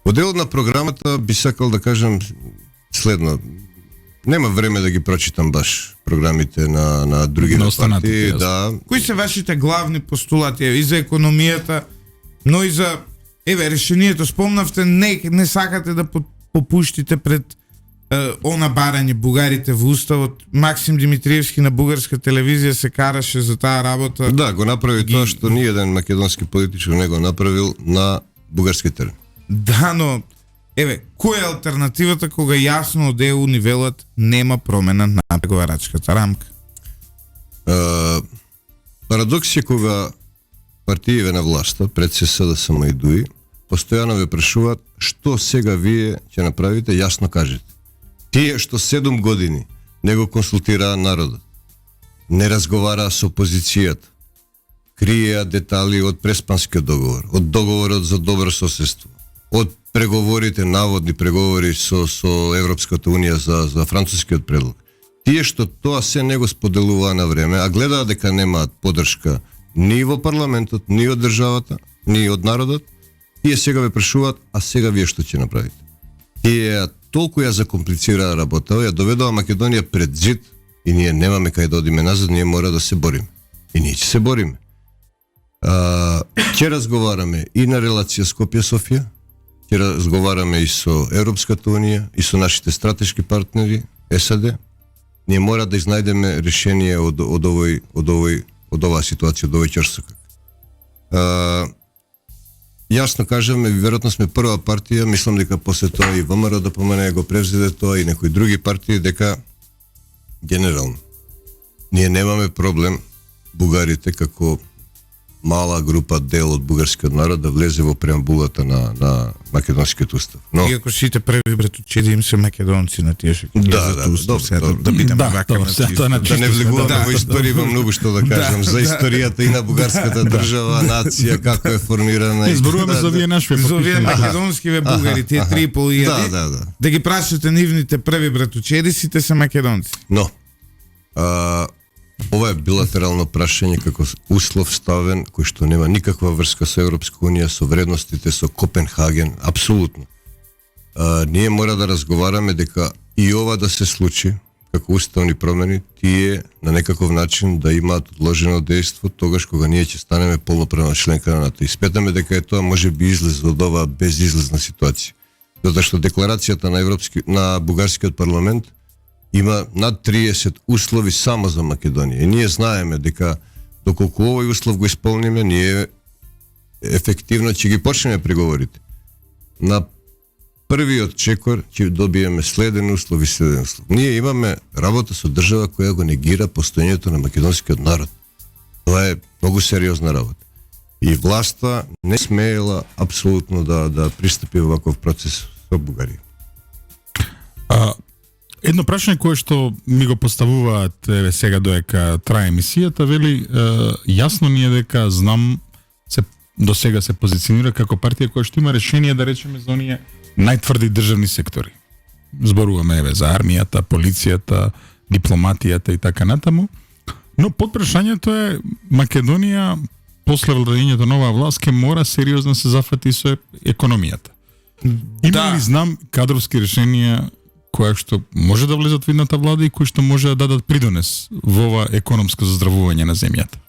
Во делот на програмата би сакал да кажам следно. Нема време да ги прочитам баш програмите на други партии. Да. Кои се вашите главни постулати и за економијата, но и за решението? Спомнавте, не сакате да попуштите пред она барање бугарите во уставот. Максим Димитриевски на бугарска телевизија се караше за таа работа. Да, го направи тоа што ни еден македонски политичар не го направил на бугарски терен. Да, но која е алтернативата кога јасно од ЕУ ни велат нема промена на преговарачката рамка? Парадокс е кога партиите на власта, пред се СДСМ и ДУИ, постојано ве прашуваат што сега вие ќе направите, јасно кажете. Тие што 7 години не го консултираа народот, не разговараа со опозицијата, криеа детали од Преспанскиот договор, од договорот за добро соседство, од преговорите, наводни преговори со Европската унија за францускиот предлог. Тие што тоа се не го споделуваа на време, а гледаат дека немаат поддршка ни во парламентот, ни од државата, ни од народот, тие сега ве прашуваат, а сега вие што ќе направите? Тие толку ја закомплицираа работа, ја доведоа Македонија пред зид и ние немаме кај да одиме назад, ние мора да се бориме. И ние ќе се бориме. Ќе разговараме и на релација Скопје-Софија, ќе разговараме и со Европската унија, и со нашите стратешки партнери, САД. Ние мора да изнајдеме решение од оваа ситуација, од овој ќрсокак. Јасно кажеме, веројатно сме прва партија, мислам дека после тоа и ВМРО да помене го превзеде тоа и некои други партии, дека генерално ние немаме проблем бугарите како мала група дел од бугарскиот народ да влезе во преамбулата на македонскиот устав. Но иако сите први братучеди им се македонци на тие што да бидеме вака да не влегуваме во историја, има многу што да кажам за историјата и на бугарската држава, нација, како е формирана. Изборуваме за овие наши македонскиве бугари, тие 3.500. Да ги прашате нивните први братучеди, сите се македонци. Но ова е билатерално прашање како услов ставен, кој што нема никаква врска со Европска унија, со вредностите, со Копенхаген, апсолутно. Ние мора да разговараме дека и ова да се случи, како уставни промени, тие на некаков начин да имаат одложено дејство тогаш кога ние ќе станеме полноправна членка на НАТО. И сметаме дека тоа може би излез од оваа безизлезна ситуација. Затоа што декларацијата на бугарскиот парламент има над 30 услови само за Македонија. И ние знаеме дека доколку овој услов го исполниме, ние ефективно ќе ги почнеме преговорите. На првиот чекор ќе добиеме следен услов и следен услов. Ние имаме работа со држава која го негира постоењето на македонскиот народ. Тоа е многу сериозна работа. И власта не смеела апсолутно да пристапи во ваков процес со Бугарија. Едно прашање кое што ми го поставуваат сега доека трае емисијата, вели јасно ни е дека знам до сега се позиционира како партија која што има решение да речеме за оние најтврди државни сектори. Зборуваме за армијата, полицијата, дипломатијата и така натаму. Но подпрашањето е Македонија после владењето на оваа власт ке мора сериозно се зафати со економијата. Има ли знам кадровски решенија која што може да влезат во идната влада и кои што може да дадат придонес во ова економско заздравување на земјата?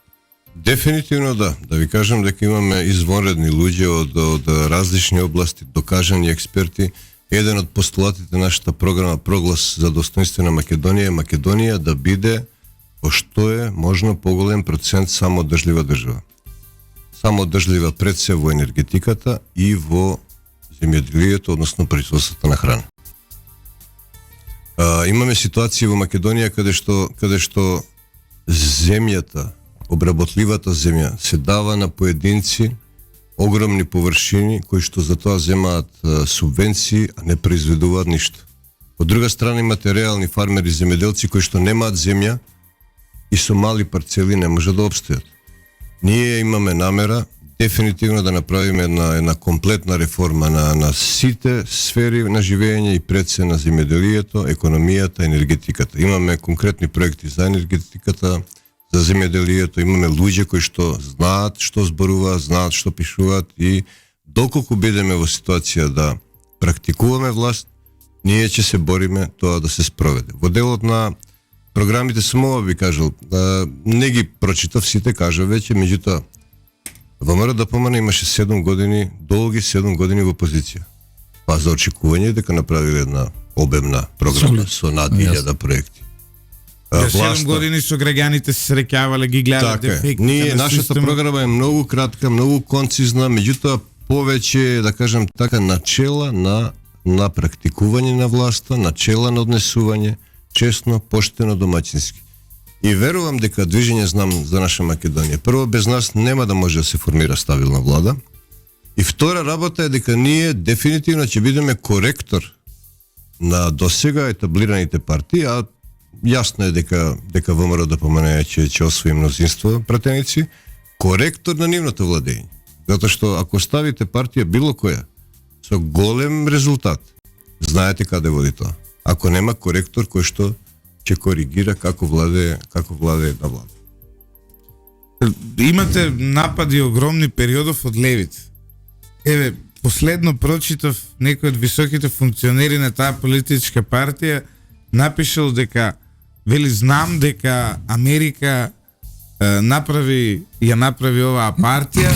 Дефинитивно да. Да ви кажам дека имаме извонредни луѓе од различни области, докажани експерти. Еден од постулатите на нашата програма Проглас за достоинство на Македонија е Македонија да биде во што е можно поголем процент самоодржлива држава. Самоодржлива пред се во енергетиката и во земјоделието, односно производството на храна. Имаме ситуација во Македонија каде што земјата, обработливата земја се дава на поединци огромни површини кои што за тоа земаат субвенции, а не произведуваат ништо. Од друга страна имате реални фармери земјоделци кои што немаат земја и со мали парцели не може да обстојат. Ние имаме намера дефинитивно да направиме една комплетна реформа на сите сфери на живење и пред се на земјоделието, економијата, енергетиката. Имаме конкретни проекти за енергетиката, за земјоделието, имаме луѓе кои што знаат што зборуваат, знаат што пишуваат и доколку бидеме во ситуација да практикуваме власт, ние ќе се бориме тоа да се спроведе. Во делот на програмите само би кажал, не ги прочитав сите, кажа веќе, меѓутоа ВМРО ДПМН имаше 7 години, долги 7 години во опозиција. Па за очекување дека направиле една обемна програма со над 1000 проекти. За 7 години со граѓаните се среќавале, ги гледале дефекти. Ние, нашата програма е многу кратка, многу концизна, меѓутоа повеќе, да кажем така, начела на практикување на власта, начела на однесување, честно, поштено, домаќински. И верувам дека движење знам за наша Македонија. Прво, без нас нема да може да се формира стабилна влада. И втора работа е дека ние дефинитивно ќе бидеме коректор на досега етаблираните партии, а јасно е дека ВМРО ДПМН ќе освои мнозинство пратеници, коректор на нивното владење. Затоа што ако ставите партија било која со голем резултат, знаете каде води тоа. Ако нема коректор кој што ќе коригира како владее да влада. Имате напади огромни периодов од левица. Еве, последно прочитав некој од високите функционери на таа политичка партија напишал дека вели знам дека Америка направи оваа партија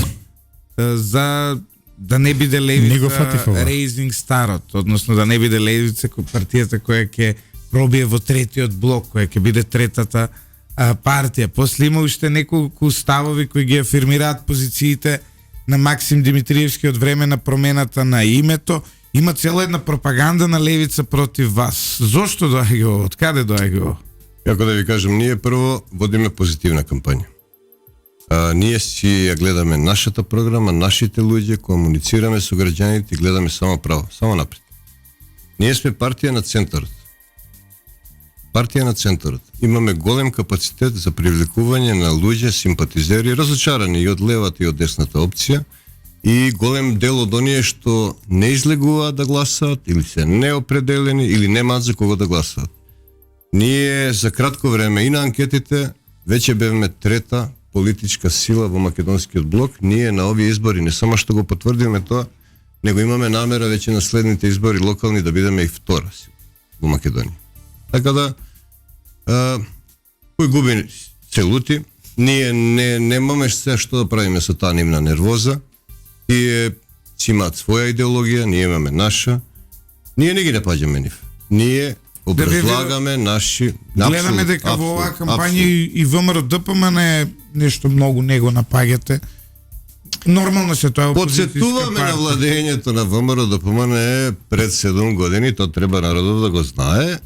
за да не биде левица Raising Старот, односно да не биде левица партијата која ќе пробие во третиот блок, која ќе биде третата партија. После има уште неколку ставови кои ги афирмираат позициите на Максим Димитриевски од време на промената на името. Има цела една пропаганда на левица против вас. Зошто доаѓа ово? Од каде доаѓа ово? Како да ви кажам, ние прво водиме позитивна кампања. Ние си ја гледаме нашата програма, нашите луѓе, комуницираме со граѓаните и гледаме само право, само напред. Ние сме партија на центарот. Партија на центарот. Имаме голем капацитет за привлекување на луѓе, симпатизери, разочарани и од левата и од десната опција, и голем дел од оние што не излегуваат да гласаат или се неопределени или немаат за кого да гласаат. Ние за кратко време и на анкетите веќе бевме трета политичка сила во македонскиот блок. Ние на овие избори не само што го потврдиме тоа, него имаме намера веќе на следните избори локални да бидеме и втора сила во Македонија. Така да кој губи се лути. Ние немаме што да правиме со таа нивна нервоза. Тие си имаат своја идеологија, ние имаме наша. Ние не ги напаѓаме нив. Ние образлагаме наши... Гледаме дека во оваа кампања и ВМРО ДПМН е нешто многу него напаѓате. Нормално се тоа подсетуваме на владењето на ВМРО ДПМН пред 7 години, тоа треба народот да го знае,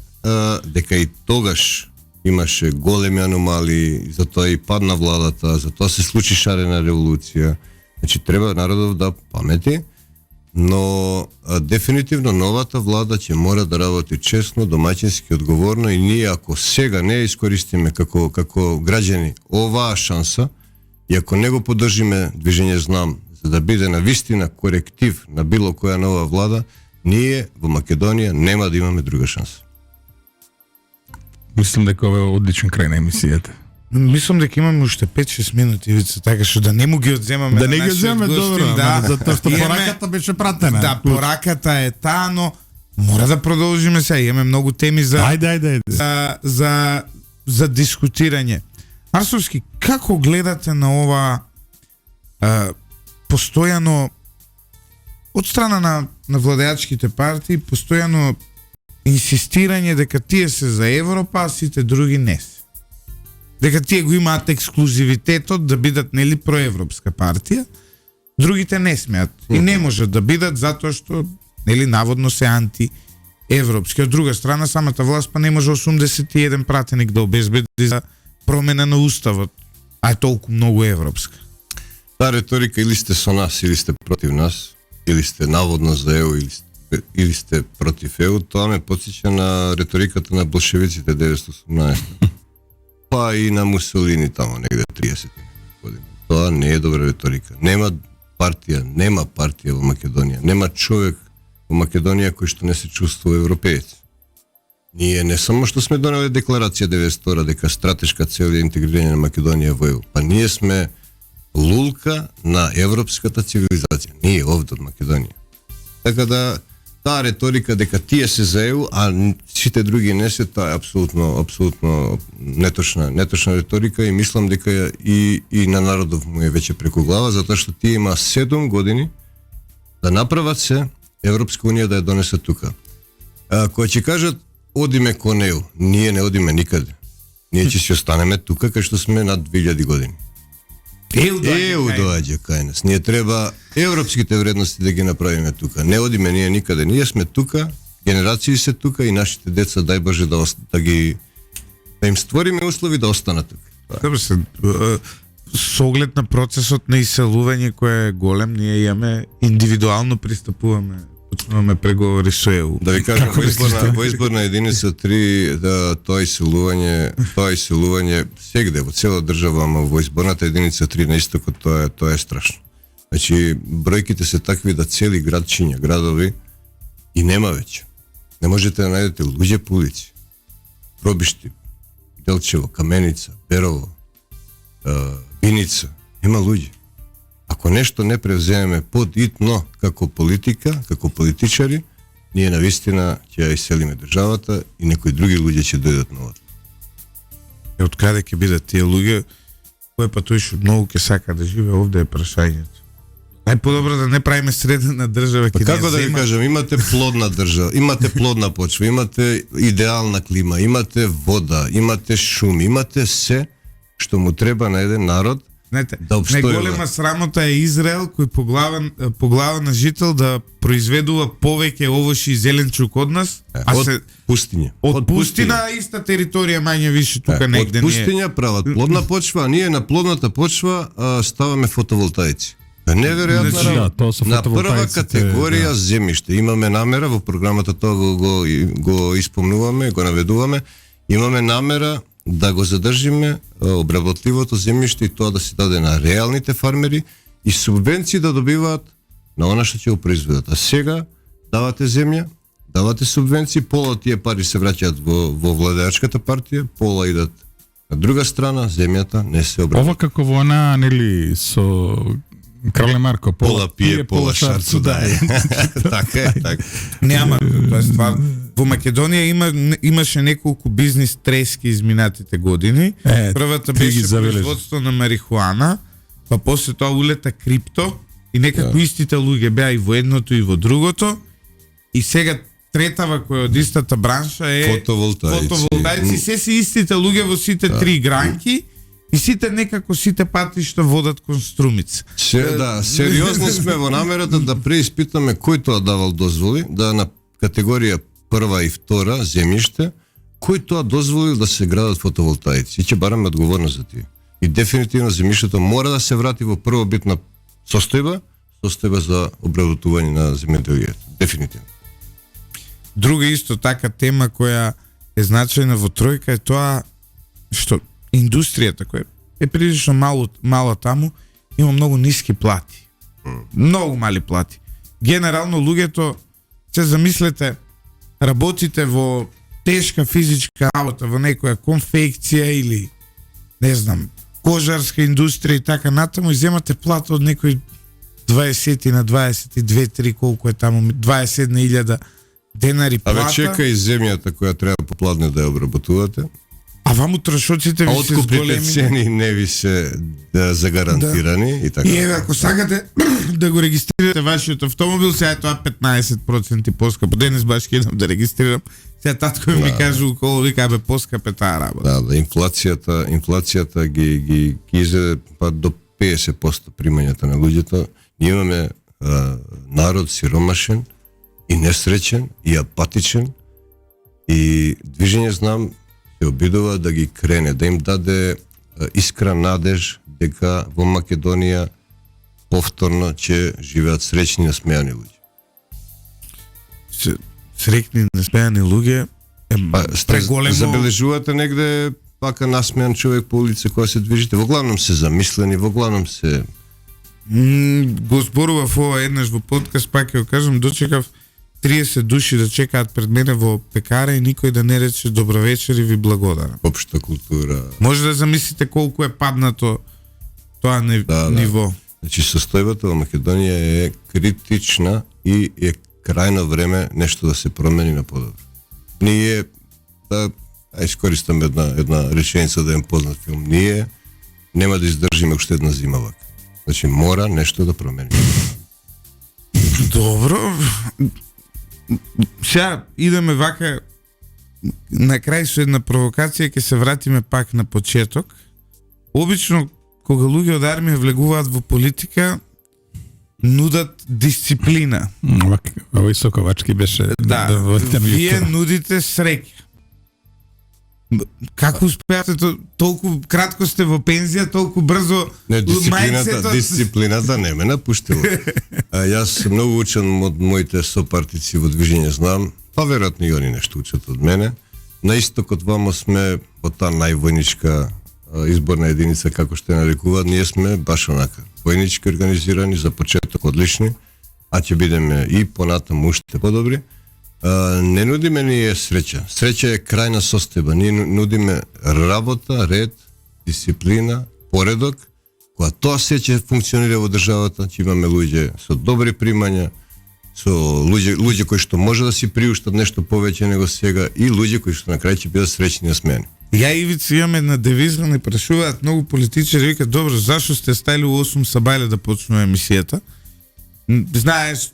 дека и тогаш имаше големи аномалии, затоа и падна владата, затоа се случи шарена револуција. Значи треба народот да памети, но дефинитивно новата влада ќе мора да работи честно, домаќински, одговорно, и ние ако сега не искористиме како граѓани оваа шанса и ако не го поддржиме движење Знам за да биде на вистина коректив на било која нова влада, ние во Македонија нема да имаме друга шанса. Мислам дека ова е одличен крај на емисијата. Мислам дека имаме уште 5-6 минути, Ивица, така што да не му ги одземаме. Да не ги одземаме, добро, затоа што пораката беше пратена. Да, пораката е таа, но мора да продолжиме сега. Имаме многу теми за Ајде. За дискутирање. Арсовски, како гледате на ова постојано од страна на владеачките партии, постојано инсистирање дека тие се за Европа, а сите други не се. Дека тие го имаат ексклузивитетот да бидат нели проевропска партија, другите не смеат и не можат да бидат затоа што нели наводно се антиевропски. Од друга страна самата власт па не може 81 пратеник да обезбеди за промена на уставот, а е толку многу европска. Таа риторика или сте со нас, или сте против нас, или сте наводно за ЕУ, или сте против ЕУ, тоа ме потсеќа на риториката на болшевиците 1918. Па и на Мусолини тамо негде 30 години. Тоа не е добра риторика. Нема партија во Македонија. Нема човек во Македонија кој што не се чувствува европеец. Ние не само што сме донели декларација 92 дека стратешка цел е интегрирање на Македонија во ЕУ, па ние сме лулка на европската цивилизација. Ние овде од Македонија. Така да таа риторика дека тие се за ЕУ, а сите други не се, таа е апсолутно неточна риторика и мислам дека и на народов му е веќе преку глава, затоа што тие има 7 години да направат се Европска унија да ја донесат тука. Кои ќе кажат одиме кон ЕУ, ние не одиме никаде. Ние ќе си останеме тука кај што сме над 2000 години. ЕУ доаѓа кај нас. Ние треба европските вредности да ги направиме тука. Не одиме ние никаде. Ние сме тука, генерации се тука и нашите деца дај Боже да им створиме услови да останат тука. Добре се, со оглед на процесот на иселување кој е голем, ние имаме индивидуално пристапуваме, почнуваме преговори со ЕУ. Да ви кажам, во изборна единица 3, да, тоа иселување сегде во цела држава, ама во изборната единица 3 на истокот тоа е страшно. Значи, бројките се такви да цели градчиња, градови и нема веќе. Не можете да најдете луѓе по улици. Пробишти, Делчево, Каменица, Берово, Виница, нема луѓе. Ако нешто не превземеме подитно како политика, како политичари, ние навистина ќе ја иселиме државата и некои други луѓе ќе дојдат на овде. Од каде ќе бидат тие луѓе, кој па тој што многу ќе сака да живее овде е прашањето. Најподобро да не правиме средна држава, па како да ви кажам, имате плодна држава, имате плодна почва, имате идеална клима, имате вода, имате шум, имате се што му треба на еден народ. Знаете, да обстојува. Најголема срамота е Израел кој по глава на жител да произведува повеќе овоши и зеленчук од нас, од пустиња. Од пустина иста територија мање више тука негде. Од пустиња прават плодна почва, а ние на плодната почва ставаме фотоволтаици. Неверојатно. Значи, на прва категорија земјиште имаме намера, во програмата тоа го испомнуваме, го наведуваме, имаме намера да го задржиме обработливото земјиште и тоа да се даде на реалните фармери и субвенции да добиваат на она што ќе го произведат. А сега давате земја, давате субвенции, пола од тие пари се враќаат во владеачката партија, пола идат на друга страна, земјата не се обработува. Ова како во она, нели, со Крале Марко, пола пие, пола шарцу дае. Така е, така. Нема, тоа е ствар. Во Македонија имаше неколку бизнис трески изминатите години. Првата беше производство на марихуана, па после тоа улета крипто и некако истите луѓе беа и во едното и во другото. И сега третава која од истата бранша е фотоволтаици. Се си истите луѓе во сите три гранки. И сите патишта водат кон Струмица. Сериозни сме во намерата да преиспитаме кој тоа давал дозволи, да на категорија прва и втора земјиште, кој тоа дозволил да се градат фотоволтаици. И ќе бараме одговорност за тие. И дефинитивно земјиштето мора да се врати во првобитна состојба за обработување на земјоделието. Дефинитивно. Друга исто така тема која е значајна во тројка е тоа што индустријата која е прилично мала таму, има многу ниски плати. Многу мали плати. Генерално луѓето, се замислете, работите во тешка физичка работа, во некоја конфекција или не знам, кожарска индустрија и така натаму и земате плата од некој 20 на 22-3 колку е таму 21.000 денари плата. Абе чекај земјата која треба попладне да ја обработувате. А ваму трошоците ви се големи. Откупните цени не ви се загарантирани и така. И еве ако сакате да го регистрирате вашиот автомобил, сега е тоа 15% поскапо. Денес баш ќе идам да регистрирам. Сега татко ми кажа околу, вика бе поскапе таа работа. Да, инфлацијата ги изеде па до 50% примањата на луѓето. Ние имаме народ сиромашен и несреќен и апатичен и движење знам се обидува да ги крене, да им даде искра надеж дека во Македонија повторно ќе живеат среќни и насмејани луѓе. Срекни, насмејани луѓе преголемо... Забележувате негде пака насмејан човек по улица која се движите? Во главном се замислени, во главном се... Го зборував ова еднаш во подкаст, пак ќе го кажам, дочекав 30 души да чекаат пред мене во пекара и никој да не рече добро вечер и ви благодарам. Општа култура. Може да замислите колку е паднато тоа ниво. Значи состојбата во Македонија е критична и е крајно време нешто да се промени на подобро. Ние, да искористам една реченица да им познат филм, ние нема да издржиме уште една зима вака. Значи мора нешто да промени. Добро. Сега идеме вака на крај со една провокација, ќе се вратиме пак на почеток. Обично кога луѓе од армија влегуваат во политика, нудат дисциплина. Овој Соковачки беше вие нудите среќа. Како успеате толку кратко сте во пензија, толку брзо не, дисциплината не ме напуштила. Јас многу учам од моите сопартици во движење, знам, па веројатно и они нешто учат од мене. На истокот вамо сме од таа највојничка изборна единица, како што ја нарекуваат, ние сме баш онака, војнички организирани, за почеток одлични, а ќе бидеме и понатаму уште подобри. Не нудиме ние среќа. Среќа е крајна состојба. Ние нудиме работа, ред, дисциплина, поредок. Кога тоа се ќе функционира во државата, ќе имаме луѓе со добри примања, со луѓе кои што може да си приуштат нешто повеќе него сега и луѓе кои што на крај ќе бидат среќни и насмејани. Ја и Ивица имаме една девиза, не прашуваат многу политичари, викаат, добро, зашо сте стајали у 8 сабајле да почнува емисијата? Знаеш,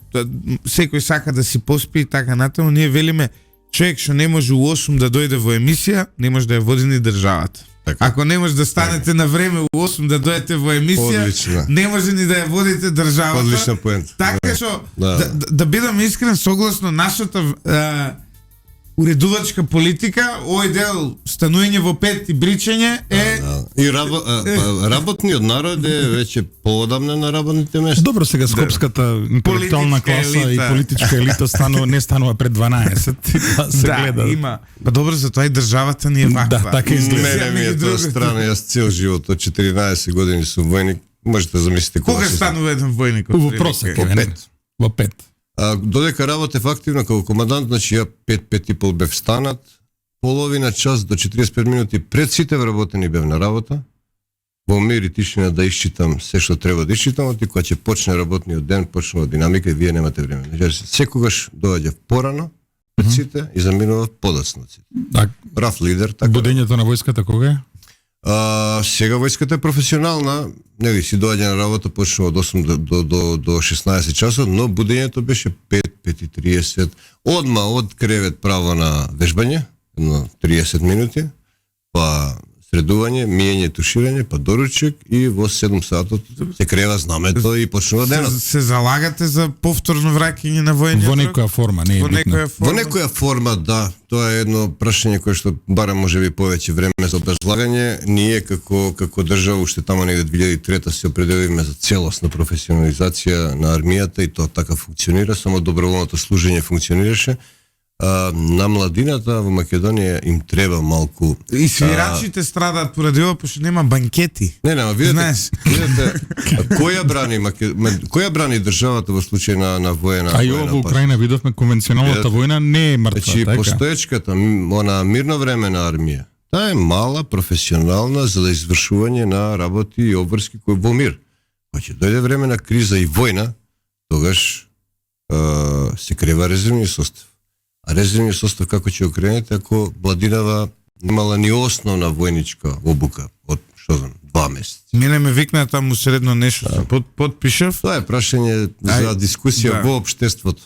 секој сака да си поспи и така натаму, ние велиме, човек што не може у 8 да дојде во емисија, не може да ја води ни државата. Така. Ако не може да станете на време у 8 да дојдете во емисија, одлично, не може ни да ја водите државата. Одлична поента. Така што, да бидам искрен, согласно нашата уредувачка политика, овој дел станување во 5 и бричање е... И работниот народ е веќе поодамна на работните места. Добро, сега скопската интелектуална класа и политичка елита не станува пред 12 и тоа се гледа. Има. Па добро, затоа и државата ни е ваква. Да, така изгледа. Мене ми е тоа страна, јас цел живот од 14 години сум војник. Можете да замислите кога станува еден војник? Во просек, во 5. Додека работев активно како командант, значи ја 5-5:30 бев станат, половина час до 45 минути пред сите вработени бев на работа, во мир и тишина да исчитам се што треба да исчитам, и кога ќе почне работниот ден, почнува динамика и вие немате време. Значи, секогаш доаѓав порано пред сите и заминував подоцна сите. Прав лидер, така. Будењето на војската кога е? Сега војската е професионална, нели си доаѓа на работа, почнува од 8 до 16 часот, но будењето беше 5:30, одма од кревет право на вежбање, на 30 минути, па средување, миење, туширање, па доручек и во 7 сатот се крева знамето и почнува денот. Се залагате за повторно враќање на војниот во некоја форма, не е битно. Во некоја форма, да. Тоа е едно прашање кое што барам можеби повеќе време за образлагање. Ние како држава уште тамо негде 2003 се определивме за целосна професионализација на армијата и тоа така функционира, само доброволното служење функционираше. На младината во Македонија им треба малку... И свирачите страдаат поради ова, пошто нема банкети. Не, видете, која брани државата во случај на воена? А и ова во Украина видовме конвенционалната војна не е мртва, така? така? Постоечката, она мирновремена армија, таа е мала, професионална за извршување на работи и обврски кои во мир. Кога ќе дојде време на криза и војна, тогаш се крева резервни состав. А резервниот состав како ќе окренете ако младинава немала ни основна војничка обука од, што знам, 2 месеци. Мене ме викна таму средно нешто, подпишав. Тоа е прашање за дискусија во општеството.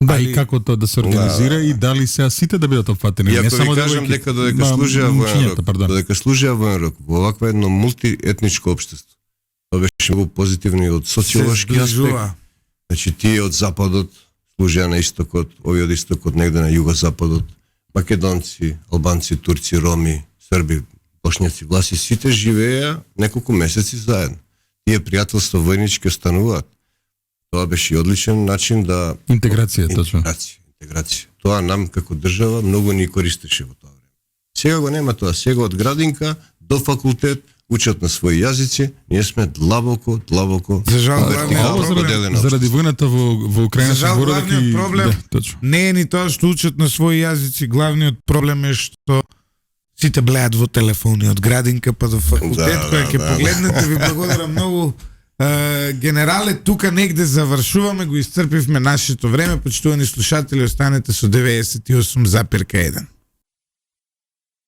Да, и како тоа да се организира и дали сега сите да бидат опфатени. И ако ви кажам дека додека служија воен рок во оваква едно мултиетничко општество, тоа беше многу позитивно и од социолошки аспект. Значи тие од западот служија на истокот, овие од истокот негде на југозападот, македонци, албанци, турци, роми, срби, бошњаци, власи, сите живееа неколку месеци заедно. тие пријателства војнички остануваат. Тоа беше и одличен начин да Интеграција, точно. Интеграција. Тоа нам како држава многу ни користеше во тоа време. Сега го нема тоа. Сега од градинка до факултет учат на своји јазици, ние сме длабоко За жал, вертикално главниот проблем- поделена Заради војната во Украина За жал, се зборува главниот проблем точно. не е ни тоа што учат на своји јазици, главниот проблем е што сите блеат во телефони од градинка па до факултет, која ќе погледнете. Ви благодарам многу. Генерале, тука негде завршуваме, го исцрпивме нашето време. Почитувани слушатели, останете со 98,1.